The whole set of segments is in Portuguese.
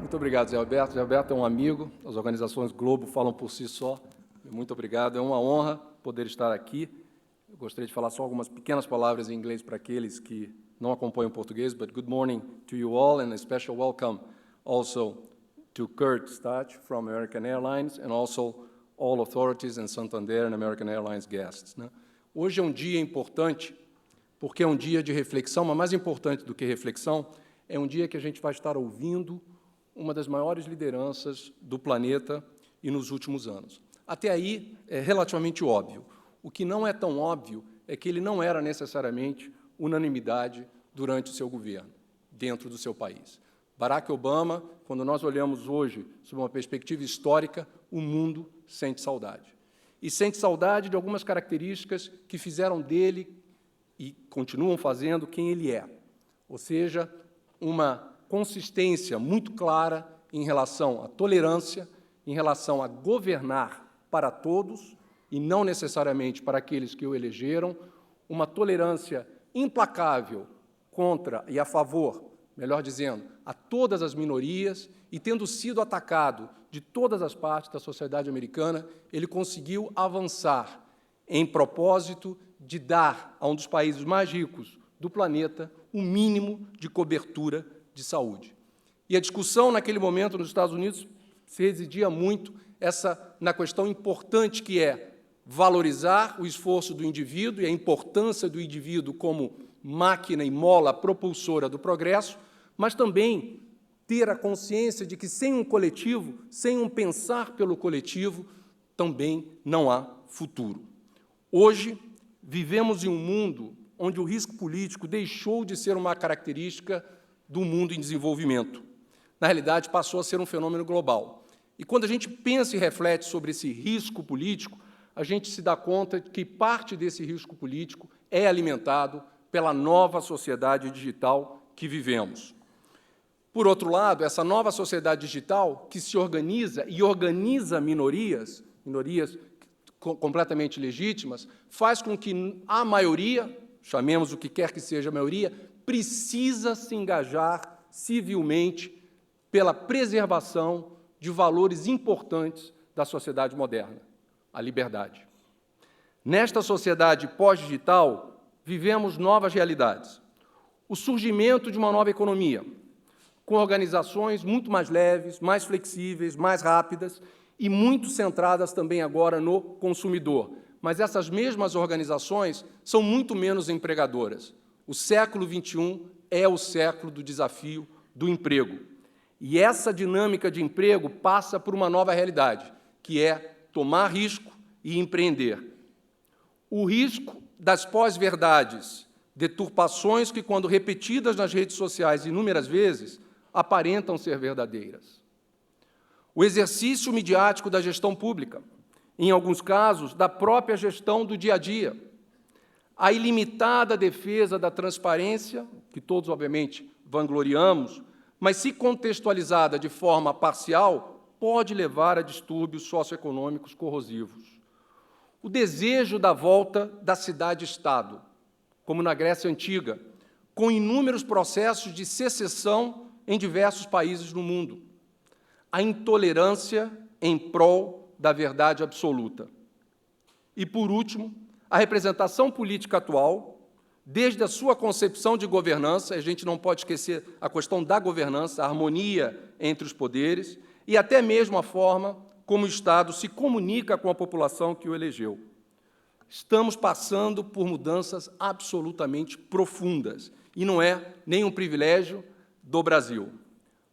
Muito obrigado, Zé Alberto. Zé Alberto é um amigo, as organizações Globo falam por si só. Muito obrigado, é uma honra poder estar aqui. Eu gostaria de falar só algumas pequenas palavras em inglês para aqueles que não acompanham português, but good morning to you all, and a special welcome also to Kurt Stach from American Airlines, and also all authorities and Santander and American Airlines guests. Hoje é um dia importante, porque é um dia de reflexão, mas mais importante do que reflexão, é um dia que a gente vai estar ouvindo uma das maiores lideranças do planeta e nos últimos anos. Até aí é relativamente óbvio. O que não é tão óbvio é que ele não era necessariamente unanimidade durante o seu governo, dentro do seu país. Barack Obama, quando nós olhamos hoje, sob uma perspectiva histórica, o mundo sente saudade. E sente saudade de algumas características que fizeram dele, e continuam fazendo, quem ele é. Ou seja, uma consistência muito clara em relação à tolerância, em relação a governar para todos, e não necessariamente para aqueles que o elegeram, uma tolerância implacável contra e a favor, melhor dizendo, a todas as minorias, e tendo sido atacado de todas as partes da sociedade americana, ele conseguiu avançar em propósito de dar a um dos países mais ricos do planeta o mínimo de cobertura de saúde. E a discussão, naquele momento, nos Estados Unidos, se residia muito na questão importante que é valorizar o esforço do indivíduo e a importância do indivíduo como máquina e mola propulsora do progresso, mas também ter a consciência de que sem um coletivo, sem um pensar pelo coletivo, também não há futuro. Hoje, vivemos em um mundo onde o risco político deixou de ser uma característica do mundo em desenvolvimento. Na realidade, passou a ser um fenômeno global. E quando a gente pensa e reflete sobre esse risco político, a gente se dá conta de que parte desse risco político é alimentado pela nova sociedade digital que vivemos. Por outro lado, essa nova sociedade digital que se organiza e organiza minorias completamente legítimas, faz com que a maioria, chamemos o que quer que seja a maioria, precisa se engajar civilmente pela preservação de valores importantes da sociedade moderna, a liberdade. Nesta sociedade pós-digital, vivemos novas realidades. O surgimento de uma nova economia, com organizações muito mais leves, mais flexíveis, mais rápidas e muito centradas também agora no consumidor. Mas essas mesmas organizações são muito menos empregadoras. O século XXI é o século do desafio do emprego. E essa dinâmica de emprego passa por uma nova realidade, que é tomar risco e empreender. O risco das pós-verdades, deturpações que, quando repetidas nas redes sociais inúmeras vezes, aparentam ser verdadeiras. O exercício midiático da gestão pública, em alguns casos, da própria gestão do dia a dia. A ilimitada defesa da transparência, que todos, obviamente, vangloriamos, mas, se contextualizada de forma parcial, pode levar a distúrbios socioeconômicos corrosivos. O desejo da volta da cidade-estado, como na Grécia Antiga, com inúmeros processos de secessão em diversos países no mundo. A intolerância em prol da verdade absoluta. E, por último, a representação política atual, desde a sua concepção de governança, a gente não pode esquecer a questão da governança, a harmonia entre os poderes, e até mesmo a forma como o Estado se comunica com a população que o elegeu. Estamos passando por mudanças absolutamente profundas, e não é nenhum privilégio do Brasil.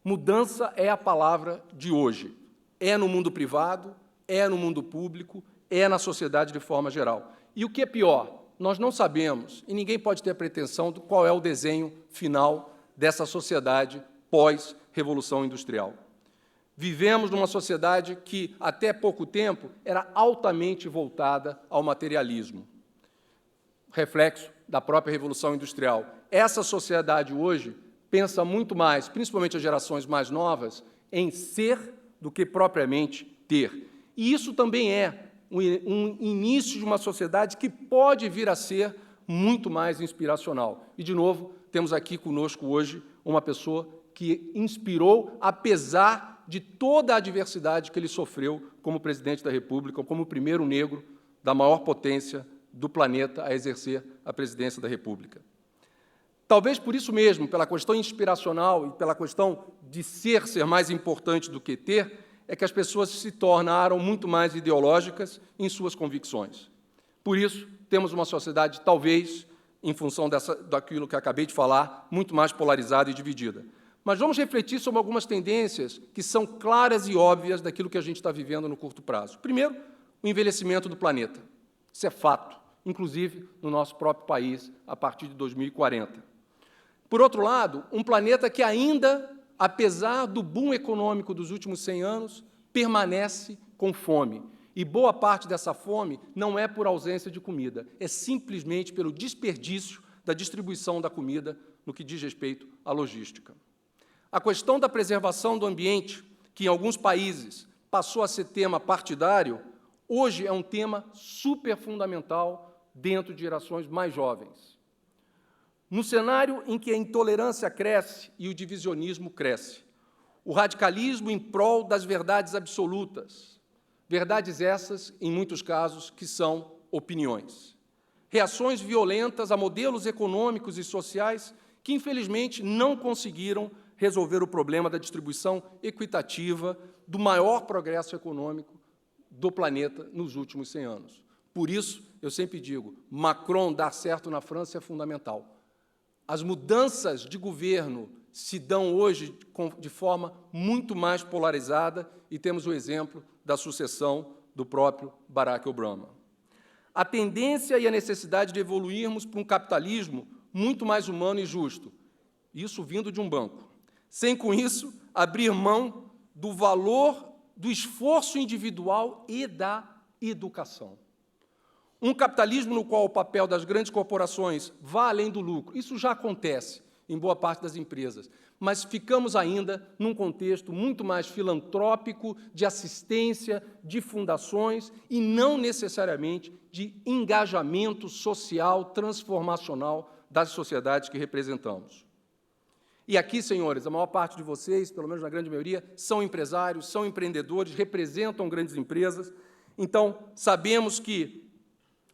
Mudança é a palavra de hoje. É no mundo privado, é no mundo público, é na sociedade de forma geral. E o que é pior, nós não sabemos, e ninguém pode ter a pretensão de qual é o desenho final dessa sociedade pós-revolução industrial. Vivemos numa sociedade que, até pouco tempo, era altamente voltada ao materialismo, reflexo da própria Revolução Industrial. Essa sociedade hoje pensa muito mais, principalmente as gerações mais novas, em ser do que propriamente ter. E isso também é um início de uma sociedade que pode vir a ser muito mais inspiracional. E, de novo, temos aqui conosco hoje uma pessoa que inspirou, apesar de toda a adversidade que ele sofreu como presidente da República, como o primeiro negro da maior potência do planeta a exercer a presidência da República. Talvez por isso mesmo, pela questão inspiracional e pela questão de ser mais importante do que ter, é que as pessoas se tornaram muito mais ideológicas em suas convicções. Por isso, temos uma sociedade, talvez, em função daquilo que acabei de falar, muito mais polarizada e dividida. Mas vamos refletir sobre algumas tendências que são claras e óbvias daquilo que a gente está vivendo no curto prazo. Primeiro, o envelhecimento do planeta. Isso é fato, inclusive no nosso próprio país, a partir de 2040. Por outro lado, um planeta que ainda, apesar do boom econômico dos últimos 100 anos, permanece com fome. E boa parte dessa fome não é por ausência de comida, é simplesmente pelo desperdício da distribuição da comida no que diz respeito à logística. A questão da preservação do ambiente, que em alguns países passou a ser tema partidário, hoje é um tema super fundamental dentro de gerações mais jovens. No cenário em que a intolerância cresce e o divisionismo cresce, o radicalismo em prol das verdades absolutas, verdades essas, em muitos casos, que são opiniões. Reações violentas a modelos econômicos e sociais que, infelizmente, não conseguiram resolver o problema da distribuição equitativa do maior progresso econômico do planeta nos últimos 100 anos. Por isso, eu sempre digo, Macron dar certo na França é fundamental. As mudanças de governo se dão hoje de forma muito mais polarizada e temos o exemplo da sucessão do próprio Barack Obama. A tendência e a necessidade de evoluirmos para um capitalismo muito mais humano e justo, isso vindo de um banco, sem, com isso, abrir mão do valor do esforço individual e da educação. Um capitalismo no qual o papel das grandes corporações vá além do lucro, isso já acontece em boa parte das empresas, mas ficamos ainda num contexto muito mais filantrópico, de assistência, de fundações, e não necessariamente de engajamento social transformacional das sociedades que representamos. E aqui, senhores, a maior parte de vocês, pelo menos na grande maioria, são empresários, são empreendedores, representam grandes empresas. Então, sabemos que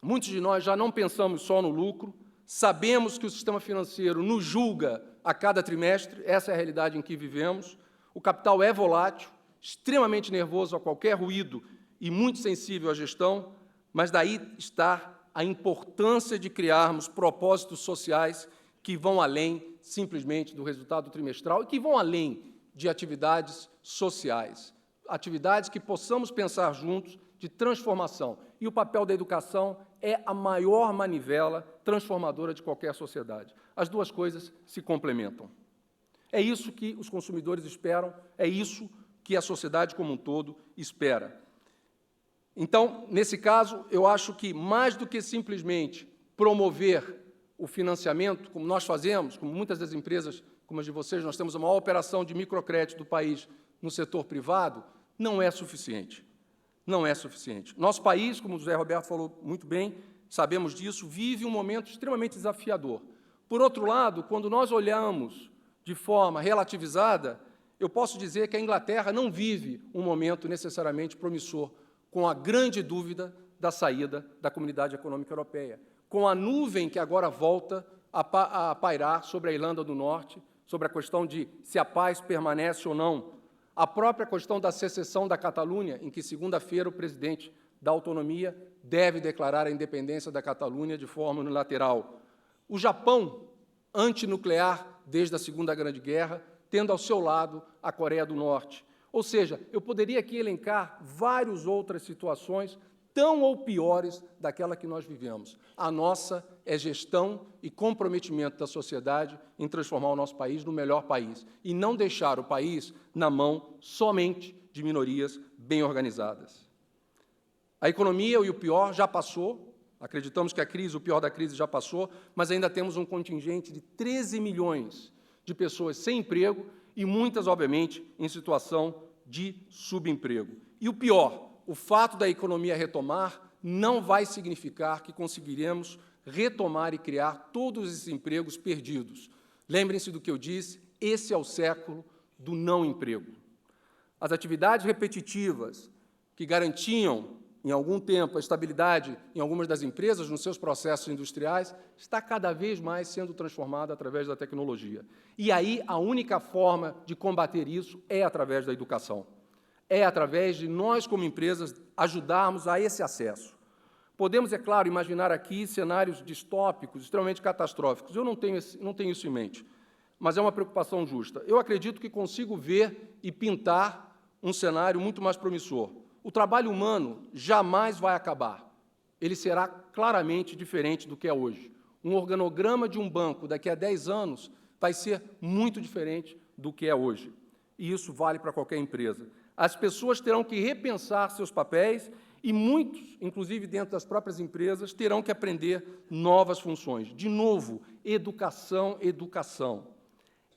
muitos de nós já não pensamos só no lucro, sabemos que o sistema financeiro nos julga a cada trimestre, essa é a realidade em que vivemos. O capital é volátil, extremamente nervoso a qualquer ruído e muito sensível à gestão, mas daí está a importância de criarmos propósitos sociais que vão além simplesmente do resultado trimestral e que vão além de atividades sociais, atividades que possamos pensar juntos de transformação. E o papel da educação é a maior manivela transformadora de qualquer sociedade. As duas coisas se complementam. É isso que os consumidores esperam, é isso que a sociedade como um todo espera. Então, nesse caso, eu acho que, mais do que simplesmente promover o financiamento, como nós fazemos, como muitas das empresas, como as de vocês, nós temos a maior operação de microcrédito do país no setor privado, não é suficiente. Não é suficiente. Nosso país, como o José Roberto falou muito bem, sabemos disso, vive um momento extremamente desafiador. Por outro lado, quando nós olhamos de forma relativizada, eu posso dizer que a Inglaterra não vive um momento necessariamente promissor, com a grande dúvida da saída da Comunidade Econômica Europeia, com a nuvem que agora volta a pairar sobre a Irlanda do Norte, sobre a questão de se a paz permanece ou não, a própria questão da secessão da Catalunha, em que, segunda-feira, o presidente da autonomia deve declarar a independência da Catalunha de forma unilateral. O Japão, antinuclear desde a Segunda Grande Guerra, tendo ao seu lado a Coreia do Norte. Ou seja, eu poderia aqui elencar várias outras situações tão ou piores daquela que nós vivemos. A nossa é gestão e comprometimento da sociedade em transformar o nosso país no melhor país e não deixar o país na mão somente de minorias bem organizadas. A economia, e o pior, já passou. Acreditamos que o pior da crise já passou, mas ainda temos um contingente de 13 milhões de pessoas sem emprego e muitas, obviamente, em situação de subemprego. E o pior, o fato da economia retomar não vai significar que conseguiremos retomar e criar todos esses empregos perdidos. Lembrem-se do que eu disse, Esse é o século do não emprego. As atividades repetitivas que garantiam, em algum tempo, a estabilidade em algumas das empresas, nos seus processos industriais, está cada vez mais sendo transformada através da tecnologia. E aí, a única forma de combater isso é através da educação. É através de nós, como empresas, ajudarmos a esse acesso. Podemos, é claro, imaginar aqui cenários distópicos, extremamente catastróficos. Eu não tenho isso em mente, mas é uma preocupação justa. Eu acredito que consigo ver e pintar um cenário muito mais promissor. O trabalho humano jamais vai acabar. Ele será claramente diferente do que é hoje. Um organograma de um banco daqui a 10 anos vai ser muito diferente do que é hoje. E isso vale para qualquer empresa. As pessoas terão que repensar seus papéis e muitos, inclusive dentro das próprias empresas, terão que aprender novas funções. De novo, educação, educação.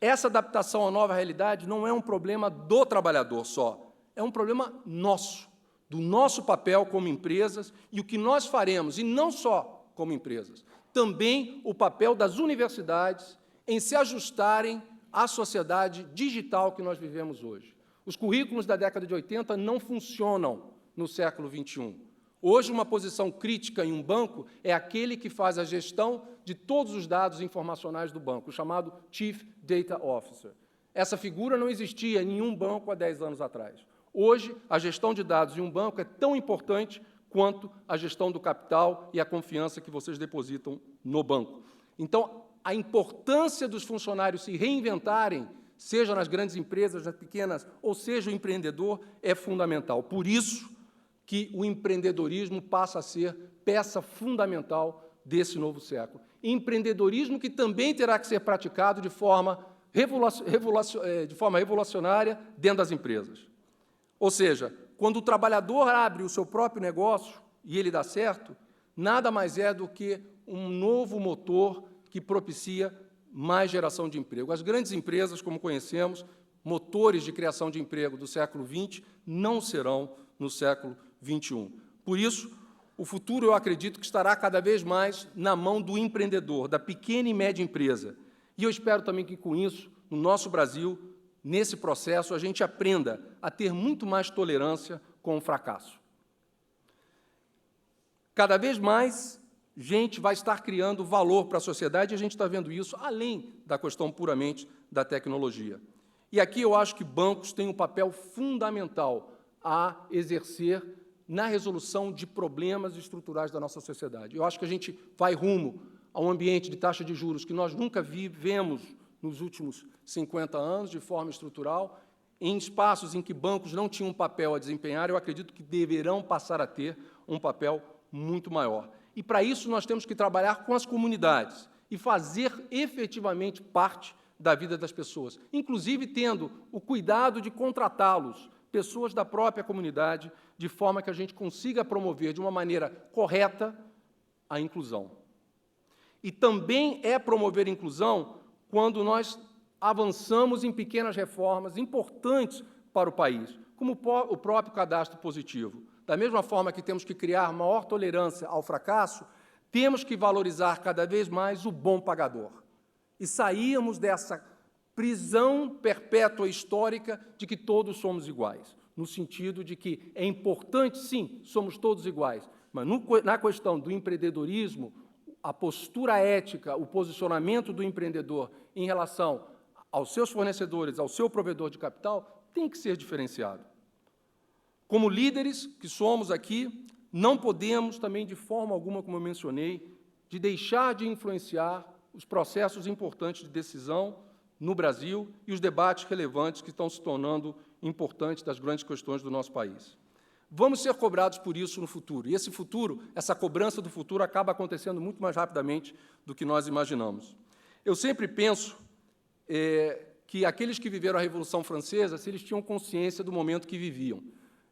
Essa adaptação à nova realidade não é um problema do trabalhador só, é um problema nosso, do nosso papel como empresas e o que nós faremos, e não só como empresas, também o papel das universidades em se ajustarem à sociedade digital que nós vivemos hoje. Os currículos da década de 80 não funcionam no século XXI. Hoje, uma posição crítica em um banco é aquele que faz a gestão de todos os dados informacionais do banco, o chamado Chief Data Officer. Essa figura não existia em nenhum banco há 10 anos atrás. Hoje, a gestão de dados em um banco é tão importante quanto a gestão do capital e a confiança que vocês depositam no banco. Então, a importância dos funcionários se reinventarem, seja nas grandes empresas, nas pequenas, ou seja, o empreendedor, é fundamental. Por isso que o empreendedorismo passa a ser peça fundamental desse novo século. Empreendedorismo que também terá que ser praticado de forma revolucionária dentro das empresas. Ou seja, quando o trabalhador abre o seu próprio negócio e ele dá certo, nada mais é do que um novo motor que propicia mais geração de emprego. As grandes empresas, como conhecemos, motores de criação de emprego do século XX, não serão no século XXI. Por isso, o futuro, eu acredito, que estará cada vez mais na mão do empreendedor, da pequena e média empresa. E eu espero também que, com isso, no nosso Brasil, nesse processo, a gente aprenda a ter muito mais tolerância com o fracasso. Cada vez mais, gente vai estar criando valor para a sociedade, e a gente está vendo isso além da questão puramente da tecnologia. E aqui eu acho que bancos têm um papel fundamental a exercer na resolução de problemas estruturais da nossa sociedade. Eu acho que a gente vai rumo a um ambiente de taxa de juros que nós nunca vivemos nos últimos 50 anos, de forma estrutural, em espaços em que bancos não tinham um papel a desempenhar, eu acredito que deverão passar a ter um papel muito maior. E, para isso, nós temos que trabalhar com as comunidades e fazer efetivamente parte da vida das pessoas, inclusive tendo o cuidado de contratá-los, pessoas da própria comunidade, de forma que a gente consiga promover de uma maneira correta a inclusão. E também é promover a inclusão quando nós avançamos em pequenas reformas importantes para o país, como o próprio cadastro positivo. Da mesma forma que temos que criar maior tolerância ao fracasso, temos que valorizar cada vez mais o bom pagador e sairmos dessa prisão perpétua histórica de que todos somos iguais, no sentido de que é importante, sim, somos todos iguais, mas na questão do empreendedorismo, a postura ética, o posicionamento do empreendedor em relação aos seus fornecedores, ao seu provedor de capital, tem que ser diferenciado. Como líderes que somos aqui, não podemos também, de forma alguma, como eu mencionei, de deixar de influenciar os processos importantes de decisão no Brasil e os debates relevantes que estão se tornando importantes das grandes questões do nosso país. Vamos ser cobrados por isso no futuro. E esse futuro, essa cobrança do futuro, acaba acontecendo muito mais rapidamente do que nós imaginamos. Eu sempre penso que aqueles que viveram a Revolução Francesa, se eles tinham consciência do momento que viviam.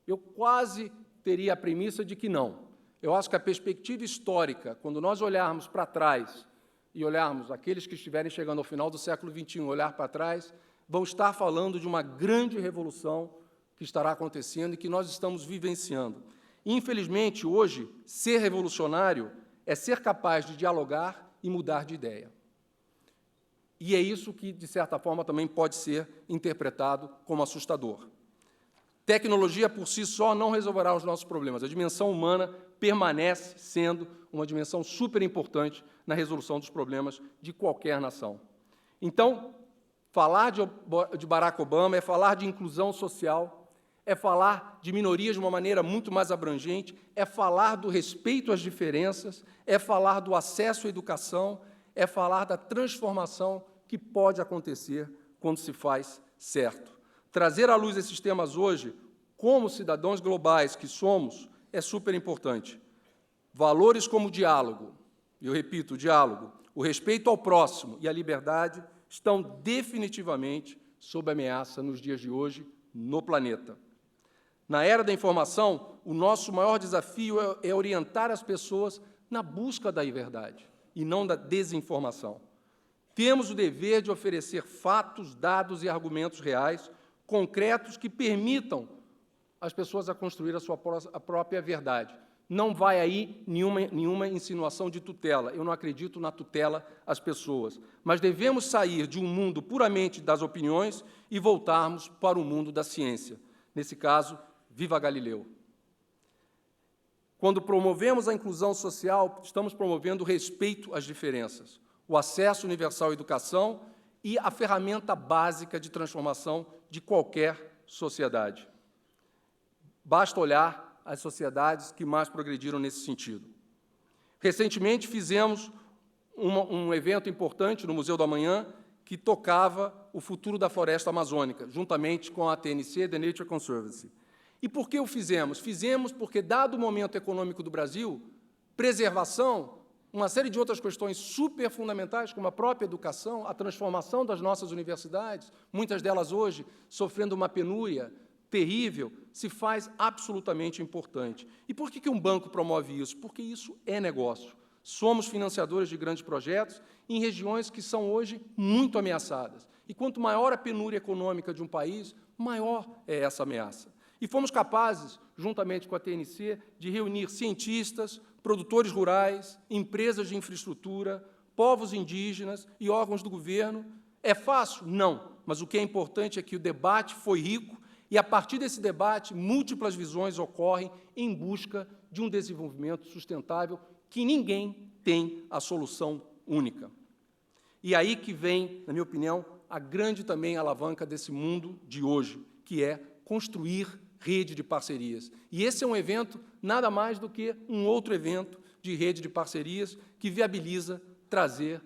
Eu quase teria a premissa de que não. Eu acho que a perspectiva histórica, quando nós olharmos para trás e olharmos aqueles que estiverem chegando ao final do século XXI, olhar para trás, vão estar falando de uma grande revolução que estará acontecendo e que nós estamos vivenciando. Infelizmente, hoje, ser revolucionário é ser capaz de dialogar e mudar de ideia. E é isso que, de certa forma, também pode ser interpretado como assustador. Tecnologia, por si só, não resolverá os nossos problemas. A dimensão humana permanece sendo uma dimensão super importante na resolução dos problemas de qualquer nação. Então, falar de Barack Obama é falar de inclusão social, é falar de minorias de uma maneira muito mais abrangente, é falar do respeito às diferenças, é falar do acesso à educação, é falar da transformação que pode acontecer quando se faz certo. Trazer à luz esses temas hoje, como cidadãos globais que somos, é super importante. Valores como o diálogo, eu repito, o diálogo, o respeito ao próximo e a liberdade estão definitivamente sob ameaça nos dias de hoje no planeta. Na era da informação, o nosso maior desafio é orientar as pessoas na busca da verdade e não da desinformação. Temos o dever de oferecer fatos, dados e argumentos reais, concretos, que permitam às pessoas a construir a própria verdade. Não vai aí nenhuma insinuação de tutela. Eu não acredito na tutela às pessoas. Mas devemos sair de um mundo puramente das opiniões e voltarmos para o mundo da ciência. Nesse caso, viva Galileu! Quando promovemos a inclusão social, estamos promovendo o respeito às diferenças, o acesso universal à educação e a ferramenta básica de transformação de qualquer sociedade. Basta olhar as sociedades que mais progrediram nesse sentido. Recentemente, fizemos um evento importante no Museu do Amanhã que tocava o futuro da floresta amazônica, juntamente com a TNC, The Nature Conservancy. E por que o fizemos? Fizemos porque, dado o momento econômico do Brasil, preservação, uma série de outras questões super fundamentais, como a própria educação, a transformação das nossas universidades, muitas delas hoje sofrendo uma penúria terrível, se faz absolutamente importante. E por que um banco promove isso? Porque isso é negócio. Somos financiadores de grandes projetos em regiões que são hoje muito ameaçadas. E quanto maior a penúria econômica de um país, maior é essa ameaça. E fomos capazes, juntamente com a TNC, de reunir cientistas, produtores rurais, empresas de infraestrutura, povos indígenas e órgãos do governo. É fácil? Não. Mas o que é importante é que o debate foi rico e, a partir desse debate, múltiplas visões ocorrem em busca de um desenvolvimento sustentável que ninguém tem a solução única. E aí que vem, na minha opinião, a grande também alavanca desse mundo de hoje, que é construir rede de parcerias. E esse é um evento nada mais do que um outro evento de rede de parcerias que viabiliza trazer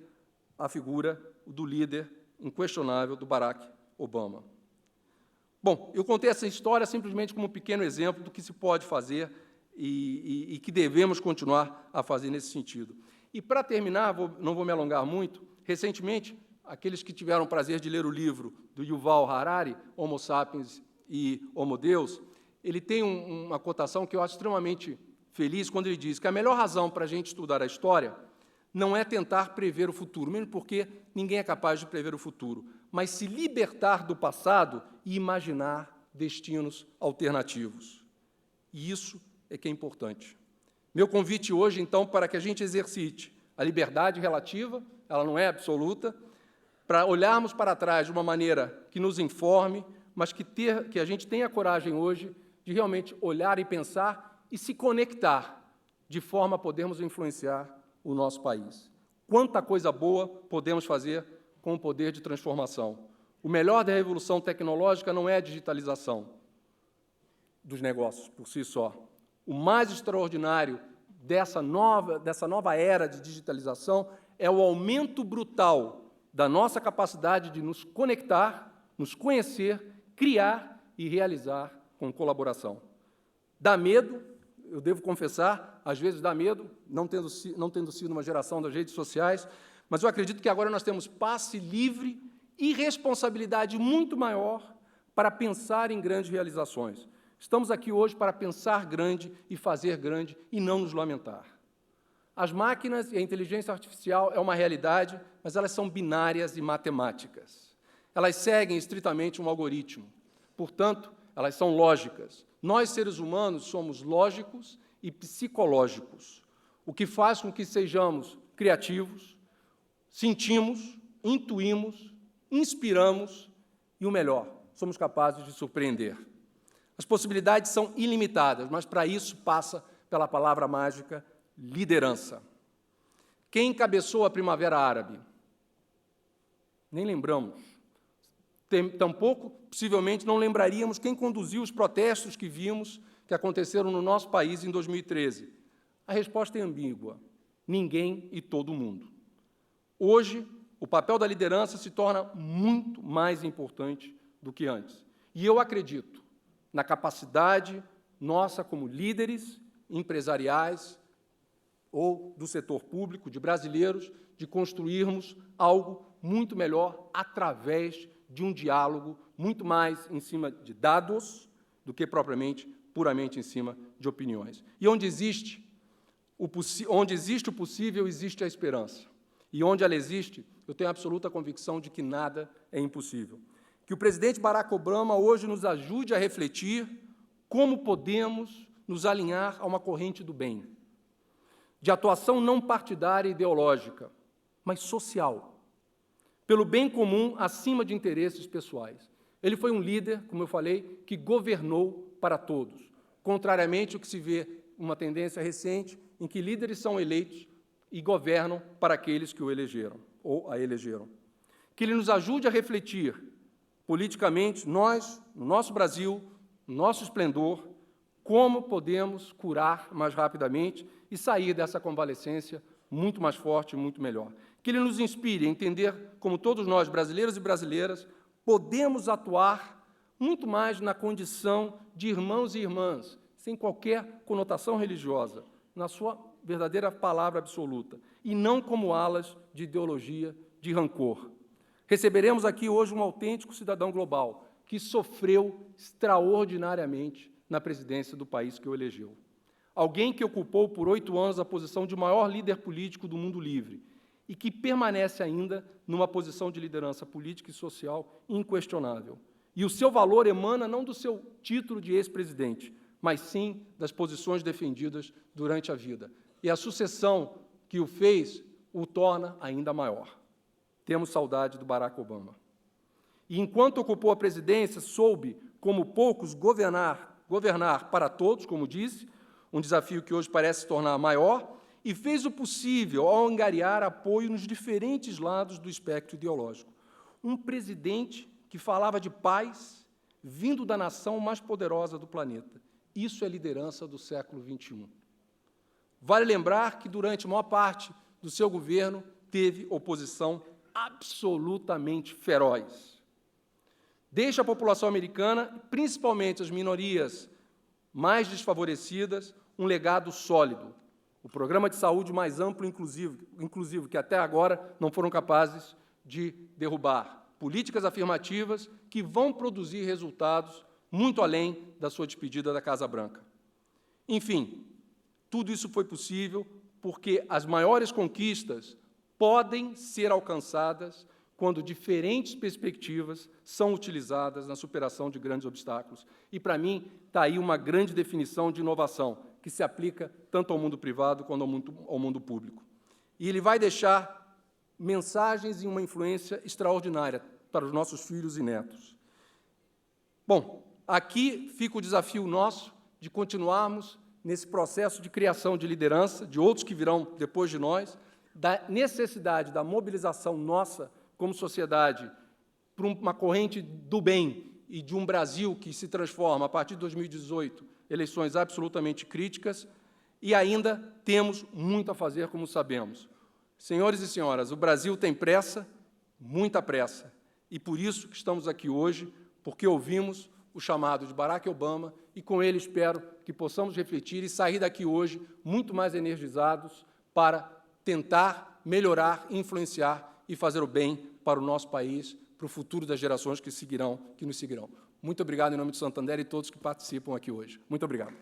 a figura do líder inquestionável do Barack Obama. Bom, eu contei essa história simplesmente como um pequeno exemplo do que se pode fazer e que devemos continuar a fazer nesse sentido. E, para terminar, não vou me alongar muito, recentemente, aqueles que tiveram o prazer de ler o livro do Yuval Harari, Homo Sapiens e Homo Deus, ele tem uma cotação que eu acho extremamente feliz, quando ele diz que a melhor razão para a gente estudar a história não é tentar prever o futuro, mesmo porque ninguém é capaz de prever o futuro, mas se libertar do passado e imaginar destinos alternativos. E isso é que é importante. Meu convite hoje, então, para que a gente exercite a liberdade relativa, ela não é absoluta, para olharmos para trás de uma maneira que nos informe, mas que a gente tenha coragem hoje de realmente olhar e pensar e se conectar, de forma a podermos influenciar o nosso país. Quanta coisa boa podemos fazer com o poder de transformação. O melhor da revolução tecnológica não é a digitalização dos negócios por si só. O mais extraordinário dessa nova era de digitalização é o aumento brutal da nossa capacidade de nos conectar, nos conhecer, criar e realizar com colaboração. Dá medo, eu devo confessar, às vezes dá medo, não tendo sido uma geração das redes sociais, mas eu acredito que agora nós temos passe livre e responsabilidade muito maior para pensar em grandes realizações. Estamos aqui hoje para pensar grande e fazer grande e não nos lamentar. As máquinas e a inteligência artificial é uma realidade, mas elas são binárias e matemáticas. Elas seguem estritamente um algoritmo. Portanto, elas são lógicas. Nós, seres humanos, somos lógicos e psicológicos, o que faz com que sejamos criativos, sentimos, intuímos, inspiramos e, o melhor, somos capazes de surpreender. As possibilidades são ilimitadas, mas para isso passa pela palavra mágica liderança. Quem encabeçou a Primavera Árabe? Nem lembramos. Tampouco, possivelmente, não lembraríamos quem conduziu os protestos que vimos que aconteceram no nosso país em 2013. A resposta é ambígua. Ninguém e todo mundo. Hoje, o papel da liderança se torna muito mais importante do que antes. E eu acredito na capacidade nossa como líderes empresariais ou do setor público, de brasileiros, de construirmos algo muito melhor através de um diálogo muito mais em cima de dados do que propriamente, puramente em cima de opiniões. E onde existe o possível, existe a esperança. E onde ela existe, eu tenho absoluta convicção de que nada é impossível. Que o presidente Barack Obama hoje nos ajude a refletir como podemos nos alinhar a uma corrente do bem, de atuação não partidária e ideológica, mas social, pelo bem comum acima de interesses pessoais. Ele foi um líder, como eu falei, que governou para todos, contrariamente ao que se vê uma tendência recente em que líderes são eleitos e governam para aqueles que o elegeram ou a elegeram. Que ele nos ajude a refletir politicamente, nós, no nosso Brasil, no nosso esplendor, como podemos curar mais rapidamente e sair dessa convalescência muito mais forte e muito melhor. Que ele nos inspire a entender como todos nós, brasileiros e brasileiras, podemos atuar muito mais na condição de irmãos e irmãs, sem qualquer conotação religiosa, na sua verdadeira palavra absoluta, e não como alas de ideologia, de rancor. Receberemos aqui hoje um autêntico cidadão global, que sofreu extraordinariamente na presidência do país que o elegeu. Alguém que ocupou por 8 anos a posição de maior líder político do mundo livre e que permanece ainda numa posição de liderança política e social inquestionável. E o seu valor emana não do seu título de ex-presidente, mas sim das posições defendidas durante a vida. E a sucessão que o fez o torna ainda maior. Temos saudade do Barack Obama. E enquanto ocupou a presidência, soube, como poucos, governar para todos, como disse, um desafio que hoje parece se tornar maior, e fez o possível ao angariar apoio nos diferentes lados do espectro ideológico. Um presidente que falava de paz vindo da nação mais poderosa do planeta. Isso é liderança do século XXI. Vale lembrar que, durante a maior parte do seu governo, teve oposição absolutamente feroz. Deixa a população americana, principalmente as minorias mais desfavorecidas, um legado sólido. O programa de saúde mais amplo e inclusivo, que até agora não foram capazes de derrubar. Políticas afirmativas que vão produzir resultados muito além da sua despedida da Casa Branca. Enfim, tudo isso foi possível porque as maiores conquistas podem ser alcançadas quando diferentes perspectivas são utilizadas na superação de grandes obstáculos. E, para mim, está aí uma grande definição de inovação, que se aplica tanto ao mundo privado quanto ao mundo público. E ele vai deixar mensagens e uma influência extraordinária para os nossos filhos e netos. Bom, aqui fica o desafio nosso de continuarmos nesse processo de criação de liderança, de outros que virão depois de nós, da necessidade da mobilização nossa como sociedade para uma corrente do bem e de um Brasil que se transforma, a partir de 2018, eleições absolutamente críticas, e ainda temos muito a fazer, como sabemos. Senhores e senhoras, o Brasil tem pressa, muita pressa, e por isso que estamos aqui hoje, porque ouvimos o chamado de Barack Obama, e com ele espero que possamos refletir e sair daqui hoje muito mais energizados para tentar melhorar, influenciar e fazer o bem para o nosso país, para o futuro das gerações que nos seguirão. Muito obrigado em nome do Santander e todos que participam aqui hoje. Muito obrigado.